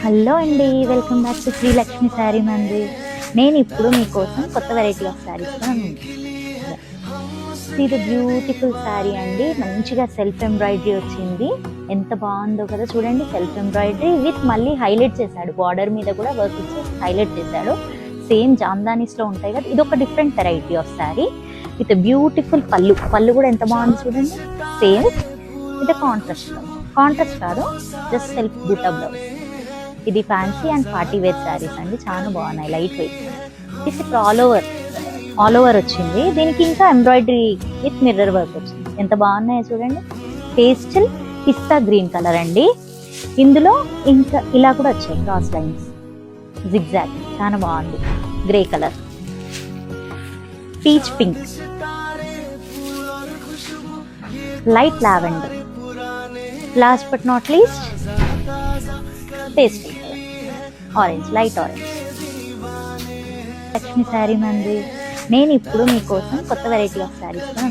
Hello అండి, welcome back to Srilakshmi sari మంది. నేను ఇప్పుడు మీకోసం కొత్త వెరైటీ ఆఫ్ శారీస్తో ఇది బ్యూటిఫుల్ శారీ అండి. మంచిగా సెల్ఫ్ ఎంబ్రాయిడరీ వచ్చింది. ఎంత బాగుందో కదా చూడండి. సెల్ఫ్ ఎంబ్రాయిడరీ విత్ మళ్ళీ హైలైట్ చేశాడు, బార్డర్ మీద కూడా వర్క్ ఇచ్చి హైలైట్ చేశాడు. సేమ్ జామ్దానీస్లో ఉంటాయి కదా, ఇది ఒక different variety of sari with beautiful పళ్ళు కూడా ఎంత బాగుంది చూడండి. సేమ్ విత్ కాంట్రాస్ట్ కాదు, జస్ట్ సెల్ఫ్ బూటా బ్లౌజ్. ఇది fancy and party wear saris అండి, చాలా బాగున్నాయి. Light weight. ఇది ఆల్ ఓవర్ వచ్చింది. దీనికి ఇంకా ఎంబ్రాయిడరీ విత్ మిర్రర్ వర్క్ వచ్చింది. ఎంత బాగున్నాయో చూడండి. పేస్టల్ పిస్తా గ్రీన్ కలర్ అండి. ఇందులో ఇంకా ఇలా కూడా వచ్చాయి క్రాస్ లైన్స్, జిగ్జాగ్, చాలా బాగుంది. Grey colour, peach pink, light lavender, last but not least pastel orange, light orange. Lakshmi sari మంది. నేను ఇప్పుడు మీకోసం కొత్త వెరైటీ ఆఫ్ శారీస్తో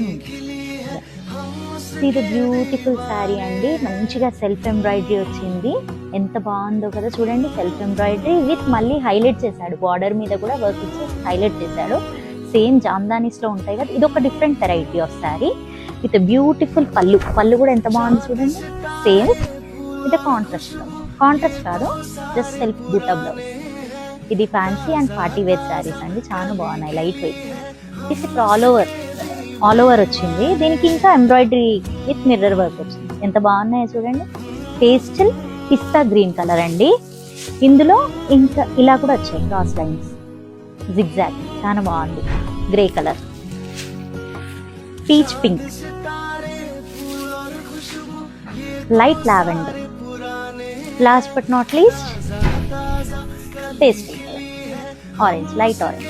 ఇది బ్యూటిఫుల్ శారీ అండి. మంచిగా సెల్ఫ్ ఎంబ్రాయిడరీ వచ్చింది. ఎంత బాగుందో కదా చూడండి. సెల్ఫ్ ఎంబ్రాయిడరీ విత్ మళ్ళీ హైలైట్ చేశాడు, బార్డర్ మీద కూడా వర్క్ ఇచ్చి హైలైట్ చేశాడు. సేమ్ జామ్దానీస్లో ఉంటాయి కదా, ఇది ఒక different variety of sari with beautiful పళ్ళు కూడా ఎంత బాగుంది చూడండి. సేమ్ విత్ కాంట్రాస్ట్ కాదు, జస్ట్ సెల్ఫ్ బూటా బ్లౌజ్. ఇది fancy and party wear saris అండి, చాలా బాగున్నాయి. Light weight. ఇది ఆల్ ఓవర్ వచ్చింది. దీనికి ఇంకా ఎంబ్రాయిడరీ విత్ మిర్రర్ వర్క్ వచ్చింది. ఎంత బాగున్నాయో చూడండి. పేస్టల్ పిస్తా గ్రీన్ కలర్ అండి. ఇందులో ఇంకా ఇలా కూడా వచ్చాయి క్రాస్ లైన్స్, జిగ్జాగ్, చాలా బాగుంది. Grey colour, peach pink, light lavender, last but not least pastel orange, light orange.